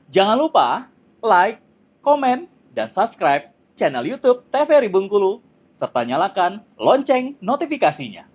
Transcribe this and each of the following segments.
Jangan lupa like, komen, dan subscribe channel YouTube TVRI Bengkulu, serta nyalakan lonceng notifikasinya.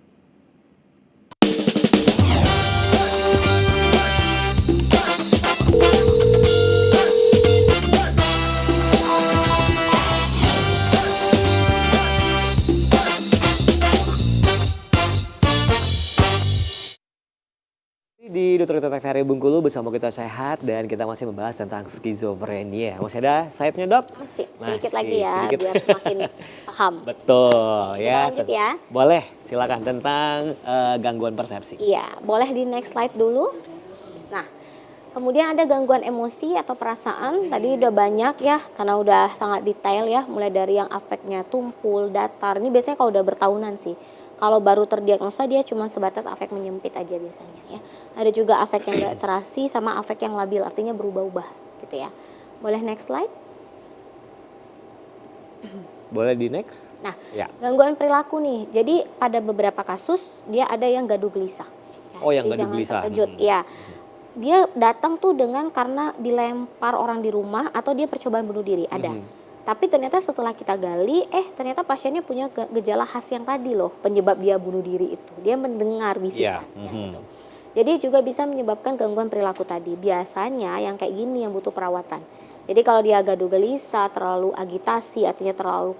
Di Dokter TVRI Bengkulu bersama kita sehat dan kita masih membahas tentang skizofrenia. Masih ada sayapnya, Dok? Masih sedikit lagi ya, sedikit. biar semakin paham. Betul Kita ya. lanjut ya. Boleh, silakan tentang gangguan persepsi. Iya, boleh di next slide dulu. Nah, kemudian ada gangguan emosi atau perasaan. Tadi udah banyak ya, karena udah sangat detail ya. Mulai dari yang afeknya tumpul, datar. Ini biasanya kalau udah bertahunan sih. Kalau baru terdiagnosa dia cuma sebatas afek menyempit aja biasanya ya. Ada juga afek yang gak serasi sama afek yang labil, artinya berubah-ubah gitu ya. Boleh next slide? Boleh di next? Nah, Ya. gangguan perilaku nih. Jadi pada beberapa kasus dia ada yang gaduh gelisah. Ya, Oh, yang jadi gaduh jangan gelisah. terkejut. Ya, dia datang tuh dengan karena dilempar orang di rumah atau dia percobaan bunuh diri ada. Tapi ternyata setelah kita gali, ternyata pasiennya punya gejala khas yang tadi loh, penyebab dia bunuh diri itu. Dia mendengar bisikan. Ya, gitu. Jadi juga bisa menyebabkan gangguan perilaku tadi. Biasanya yang kayak gini yang butuh perawatan. Jadi kalau dia gaduh gelisah, terlalu agitasi, artinya terlalu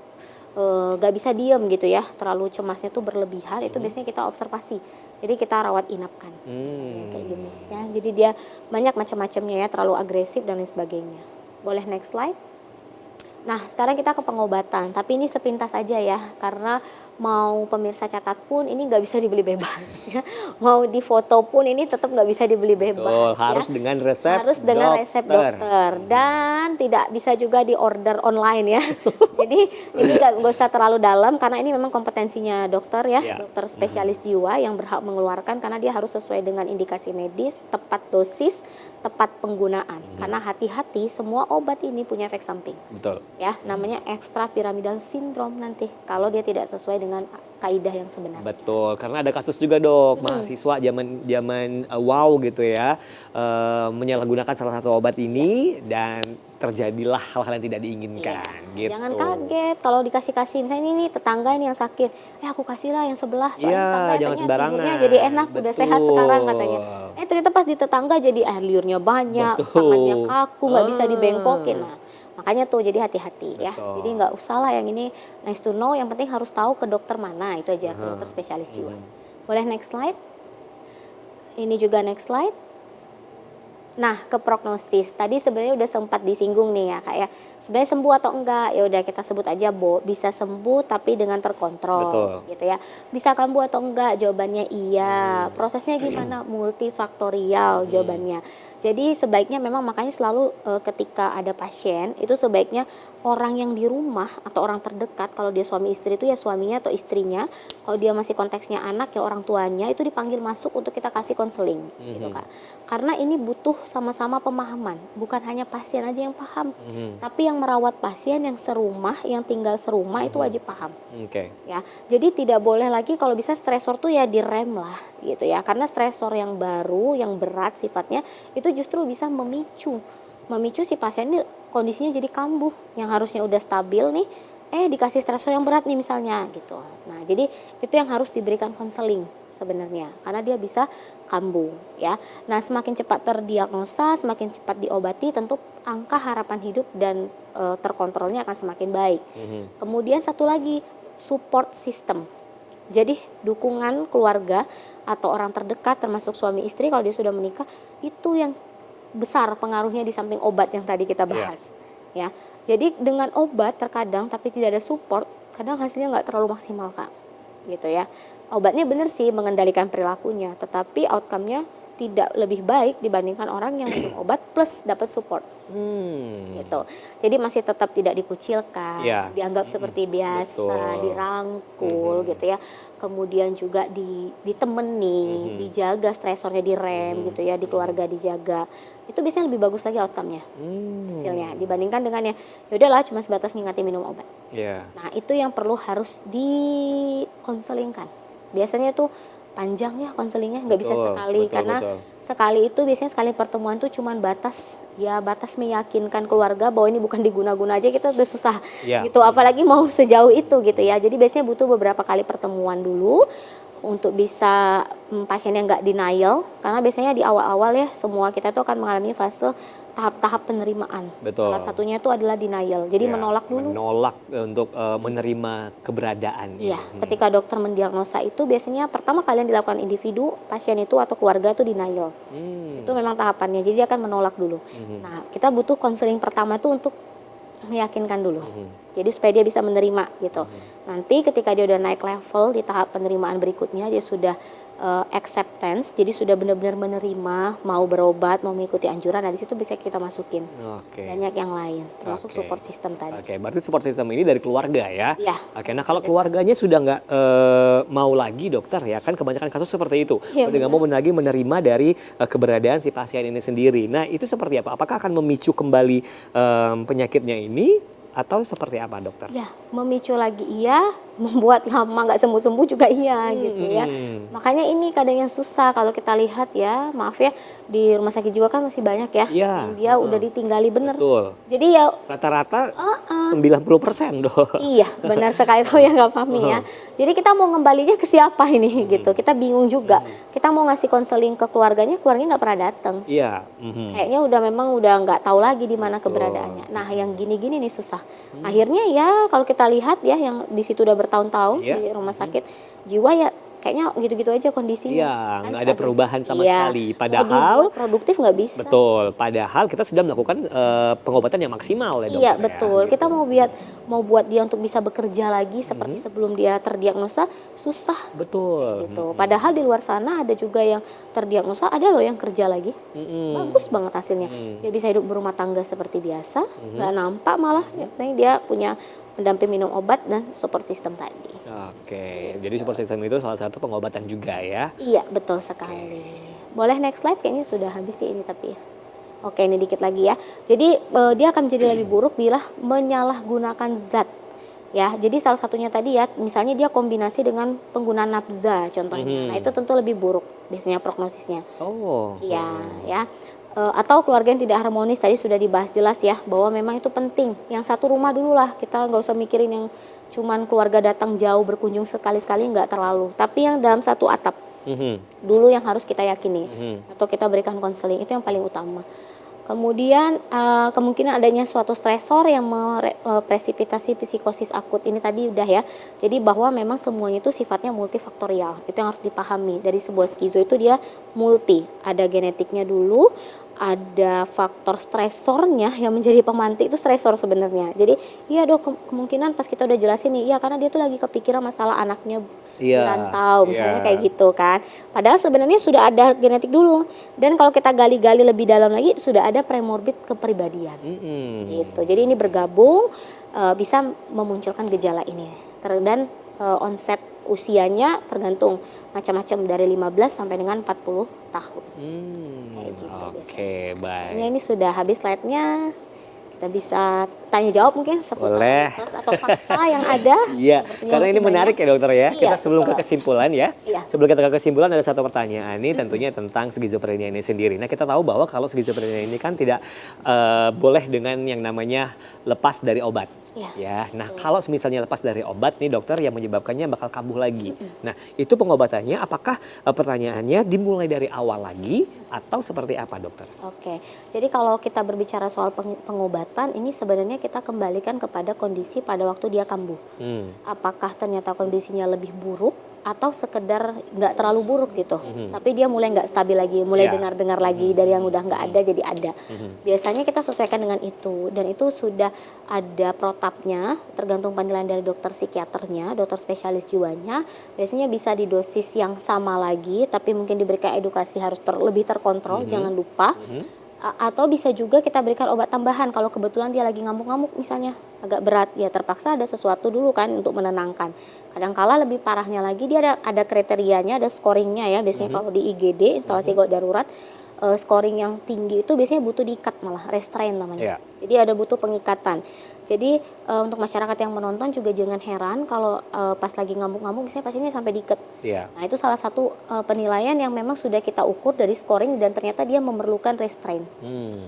gak bisa diem gitu ya, terlalu cemasnya tuh berlebihan, itu biasanya kita observasi. Jadi kita rawat inapkan, misalnya kayak gini ya. Jadi dia banyak macam-macamnya ya, terlalu agresif dan lain sebagainya. Boleh next slide? Nah, sekarang kita ke pengobatan, tapi ini sepintas aja ya, karena mau pemirsa catat pun ini nggak bisa dibeli bebas ya. Mau difoto pun ini tetap nggak bisa dibeli bebas. Betul, ya. harus dengan resep Harus dengan resep dokter dan tidak bisa juga diorder online ya. Jadi ini nggak usah terlalu dalam karena ini memang kompetensinya dokter ya, dokter spesialis jiwa yang berhak mengeluarkan karena dia harus sesuai dengan indikasi medis, tepat dosis, tepat penggunaan. Karena hati-hati semua obat ini punya efek samping. Betul. Ya, namanya extrapiramidal syndrome nanti kalau dia tidak sesuai dengan kaidah yang sebenarnya. Betul, karena ada kasus juga dok, mahasiswa zaman wow gitu ya, menyalahgunakan salah satu obat ini dan terjadilah hal-hal yang tidak diinginkan. Gitu. Jangan kaget kalau dikasih misalnya ini tetangga ini yang sakit, aku kasih lah yang sebelah soalnya tetangga tidurnya jadi enak, udah sehat sekarang katanya. Ternyata pas di tetangga jadi air liurnya banyak, tangannya kaku, nggak bisa dibengkokin. Nah, makanya tuh jadi hati-hati ya. Jadi nggak usah lah yang ini nice to know, yang penting harus tahu ke dokter mana, itu aja, ke dokter spesialis jiwa. Boleh next slide? Ini juga next slide. Nah, ke prognosis. Tadi sebenarnya udah sempat disinggung nih ya, Kak ya. Sebenarnya sembuh atau enggak? Ya udah kita sebut aja bisa sembuh tapi dengan terkontrol. Betul. Gitu ya. Bisa kambuh atau enggak? Jawabannya iya. Prosesnya gimana? Multifaktorial jawabannya. Jadi sebaiknya memang makanya selalu ketika ada pasien itu sebaiknya orang yang di rumah atau orang terdekat, kalau dia suami istri itu ya suaminya atau istrinya, kalau dia masih konteksnya anak ya orang tuanya itu dipanggil masuk untuk kita kasih konseling gitu Kak. Karena ini butuh sama-sama pemahaman, bukan hanya pasien aja yang paham, tapi yang merawat pasien yang serumah, yang tinggal serumah itu wajib paham. Ya, jadi tidak boleh lagi kalau bisa stresor tuh ya direm lah gitu ya, karena stresor yang baru, yang berat sifatnya itu justru bisa memicu si pasien ini kondisinya jadi kambuh, yang harusnya udah stabil nih, dikasih stresor yang berat nih misalnya gitu. Nah, jadi itu yang harus diberikan konseling sebenarnya, karena dia bisa kambuh ya. Nah, semakin cepat terdiagnosa, semakin cepat diobati, tentu angka harapan hidup dan terkontrolnya akan semakin baik. Kemudian satu lagi, support system. Jadi dukungan keluarga atau orang terdekat termasuk suami istri kalau dia sudah menikah itu yang besar pengaruhnya di samping obat yang tadi kita bahas. Ya. Jadi dengan obat terkadang tapi tidak ada support, kadang hasilnya nggak terlalu maksimal Kak. Gitu ya. Obatnya benar sih mengendalikan perilakunya, tetapi outcome-nya tidak lebih baik dibandingkan orang yang minum obat plus dapat support. Gitu. Jadi masih tetap tidak dikucilkan, dianggap seperti biasa, dirangkul gitu ya. Kemudian juga ditemani, dijaga stresornya, direm gitu ya, di keluarga dijaga. Itu biasanya lebih bagus lagi outcome-nya. Hasilnya dibandingkan dengan ya udahlah cuma sebatas ngingati minum obat. Nah, itu yang perlu harus dikonselingkan. Biasanya tuh panjang ya konselingnya, nggak bisa Betul, sekali betul, karena betul. sekali itu biasanya sekali pertemuan tuh cuman batas meyakinkan keluarga bahwa ini bukan diguna-guna aja kita udah susah Iya. gitu, apalagi mau sejauh itu gitu ya. Jadi biasanya butuh beberapa kali pertemuan dulu untuk bisa pasiennya nggak denial, karena biasanya di awal-awal ya semua kita tuh akan mengalami fase tahap-tahap penerimaan. Betul. Salah satunya itu adalah denial, jadi Ya, menolak dulu. menolak untuk menerima keberadaan. Iya, ini. ketika dokter mendiagnosa itu biasanya pertama kali yang dilakukan individu, pasien itu atau keluarga itu denial. Itu memang tahapannya, jadi dia akan menolak dulu. Nah, kita butuh konseling pertama itu untuk meyakinkan dulu. Jadi supaya dia bisa menerima gitu. Nanti ketika dia udah naik level di tahap penerimaan berikutnya, dia sudah acceptance, jadi sudah benar-benar menerima, mau berobat, mau mengikuti anjuran, nah di situ bisa kita masukin. Oke. Banyak yang lain, termasuk Oke. support system tadi. Oke, berarti support system ini dari keluarga ya? Iya. Oke, nah kalau keluarganya sudah nggak mau lagi dokter ya, kan kebanyakan kasus seperti itu. Iya, Udah nggak mau lagi menerima dari keberadaan si pasien ini sendiri. Nah itu seperti apa? Apakah akan memicu kembali penyakitnya ini atau seperti apa dokter? Ya, memicu lagi iya, membuat lama nggak sembuh-sembuh juga iya gitu ya. Makanya ini kadang yang susah kalau kita lihat ya, maaf ya, di rumah sakit juga kan masih banyak ya, Iya, yang dia udah ditinggali bener. Betul. Jadi ya Rata-rata 90% dong. iya, benar sekali tuh yang nggak pahami ya. Jadi kita mau ngembalinya ke siapa ini gitu, kita bingung juga. Kita mau ngasih konseling ke keluarganya nggak pernah datang. Iya. Kayaknya memang udah nggak tahu lagi di mana keberadaannya. Nah, yang gini-gini nih susah. Akhirnya ya kalau kita lihat ya yang di situ udah bertahun-tahun Iya. di rumah sakit jiwa ya kayaknya gitu-gitu aja kondisinya. Iya, Kan nggak ada stabil. perubahan sama Iya. sekali. Mau Padahal dibuat produktif nggak bisa. betul, padahal kita sudah melakukan pengobatan yang maksimal ya dokter. Iya ya, betul. gitu. Kita mau buat dia untuk bisa bekerja lagi seperti sebelum dia terdiagnosa susah. Betul. Gitu. Padahal di luar sana ada juga yang terdiagnosa, ada loh yang kerja lagi. Bagus banget hasilnya. Dia bisa hidup berumah tangga seperti biasa, nggak nampak malah. Yang penting dia punya pendamping minum obat dan support system tadi. Oke, jadi support system itu salah satu pengobatan juga ya. Iya, betul sekali. Boleh next slide, kayaknya sudah habis sih ini tapi ya. Oke, ini dikit lagi ya. Jadi dia akan menjadi lebih buruk bila menyalahgunakan zat. Ya, jadi salah satunya tadi ya, misalnya dia kombinasi dengan penggunaan nafza contohnya. Nah, itu tentu lebih buruk biasanya prognosisnya. Oh. Iya, ya. Atau keluarga yang tidak harmonis tadi sudah dibahas jelas ya, bahwa memang itu penting. Yang satu rumah dulu lah, kita nggak usah mikirin yang cuman keluarga datang jauh berkunjung sekali-sekali nggak terlalu. Tapi yang dalam satu atap dulu yang harus kita yakini atau kita berikan konseling itu yang paling utama. Kemudian kemungkinan adanya suatu stresor yang presipitasi psikosis akut ini tadi udah ya. Jadi bahwa memang semuanya itu sifatnya multifaktorial. Itu yang harus dipahami. Dari sebuah skizo itu dia multi. Ada genetiknya dulu, ada faktor stresornya yang menjadi pemantik itu stresor sebenarnya. Jadi iya dok kemungkinan pas kita udah jelasin nih, iya karena dia tuh lagi kepikiran masalah anaknya di rantau misalnya kayak gitu kan. Padahal sebenarnya sudah ada genetik dulu. Dan kalau kita gali-gali lebih dalam lagi sudah ada premorbid kepribadian. Gitu. Jadi ini bergabung bisa memunculkan gejala ini. Dan onset usianya tergantung macam-macam dari 15 sampai dengan 40 tahun. Kayak gitu biasanya. Oke, baik. Kayaknya ini sudah habis slide-nya. Kita bisa tanya jawab mungkin seputar Boleh. mitos atau fakta yang ada. Iya, Sepertinya karena ini masih menarik banyak. ya dokter ya. Iya, Kita sebelum ke betul. kesimpulan ya. Iya. Sebelum kita ke kesimpulan ada satu pertanyaan nih tentunya tentang skizofrenia ini sendiri. Nah kita tahu bahwa kalau skizofrenia ini kan tidak boleh dengan yang namanya lepas dari obat. Iya. Ya, nah kalau misalnya lepas dari obat nih dokter yang menyebabkannya bakal kambuh lagi. Nah itu pengobatannya apakah pertanyaannya dimulai dari awal lagi atau seperti apa dokter? Oke, jadi kalau kita berbicara soal pengobatan ini sebenarnya kita kembalikan kepada kondisi pada waktu dia kambuh. Apakah ternyata kondisinya lebih buruk atau sekedar nggak terlalu buruk gitu, tapi dia mulai nggak stabil lagi, mulai dengar-dengar lagi dari yang udah nggak ada jadi ada. Biasanya kita sesuaikan dengan itu dan itu sudah ada protapnya, tergantung penilaian dari dokter psikiaternya, dokter spesialis jiwanya. Biasanya bisa di dosis yang sama lagi, tapi mungkin diberikan edukasi harus lebih terkontrol, jangan lupa. Atau bisa juga kita berikan obat tambahan kalau kebetulan dia lagi ngamuk-ngamuk misalnya agak berat ya terpaksa ada sesuatu dulu kan untuk menenangkan. Kadangkala lebih parahnya lagi dia ada kriterianya, ada scoringnya ya biasanya kalau di IGD instalasi gawat darurat scoring yang tinggi itu biasanya butuh diikat malah restrain namanya. Jadi ada butuh pengikatan. Jadi untuk masyarakat yang menonton juga jangan heran kalau pas lagi ngamuk-ngamuk misalnya pasiennya sampai diikat. Iya. Nah itu salah satu penilaian yang memang sudah kita ukur dari scoring dan ternyata dia memerlukan restrain.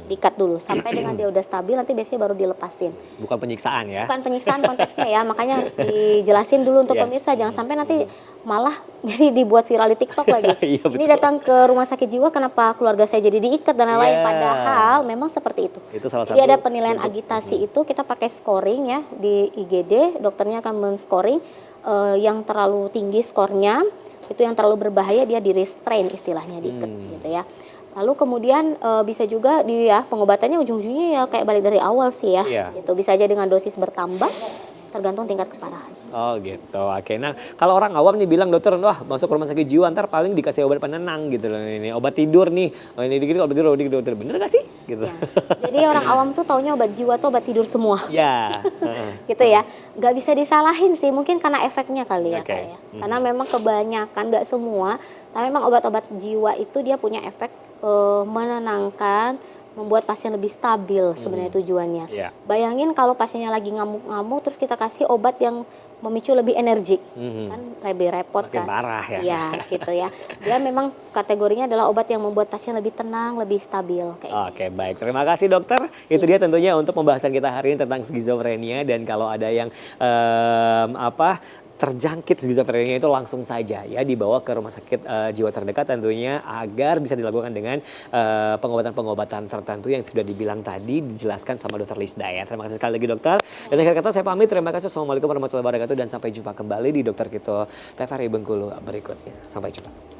Diikat dulu sampai dengan dia udah stabil nanti biasanya baru dilepasin. Bukan penyiksaan ya. Bukan penyiksaan konteksnya ya, makanya harus dijelasin dulu untuk Iya. pemirsa jangan sampai nanti malah jadi dibuat viral di TikTok lagi. Iya, Ini betul. datang ke rumah sakit jiwa kenapa keluarga saya jadi diikat dan lain-lain Iya. padahal memang seperti itu. Itu salah Jadi satu ada penilaian agitasi itu kita pakai scoring ya di IGD, dokternya akan men-scoring yang terlalu tinggi skornya, itu yang terlalu berbahaya dia di restrain istilahnya diikat gitu ya. Lalu kemudian bisa juga dia pengobatannya ujung-ujungnya ya kayak balik dari awal sih ya. Iya. Gitu bisa aja dengan dosis bertambah tergantung tingkat keparahan. Oh gitu, oke. Nah kalau orang awam nih bilang dokter, wah masuk rumah sakit jiwa ntar paling dikasih obat penenang gitu loh, ini obat tidur nih, oh, ini dikit obat tidur, bener gak sih? Gitu. Ya. Jadi orang awam tuh taunya obat jiwa tuh obat tidur semua. Ya. Gitu ya, nggak bisa disalahin sih, mungkin karena efeknya kali ya Oke. Kak ya. Karena memang kebanyakan, nggak semua, tapi memang obat-obat jiwa itu dia punya efek menenangkan, membuat pasien lebih stabil sebenarnya tujuannya. Iya. Bayangin kalau pasiennya lagi ngamuk-ngamuk terus kita kasih obat yang memicu lebih energik, kan lebih repot Makin kan. parah ya. Iya gitu ya. Dia memang kategorinya adalah obat yang membuat pasien lebih tenang, lebih stabil kayak gitu. Oke baik, terima kasih dokter. Itu dia tentunya untuk pembahasan kita hari ini tentang skizofrenia, dan kalau ada yang terjangkit skizofrenia itu langsung saja ya dibawa ke rumah sakit jiwa terdekat tentunya agar bisa dilakukan dengan pengobatan-pengobatan tertentu yang sudah dibilang tadi dijelaskan sama dokter Lisda ya. Terima kasih sekali lagi dokter. Dan akhir kata saya pamit, terima kasih. Assalamualaikum warahmatullahi wabarakatuh dan sampai jumpa kembali di Dokter Kito TVRI Bengkulu berikutnya. Sampai jumpa.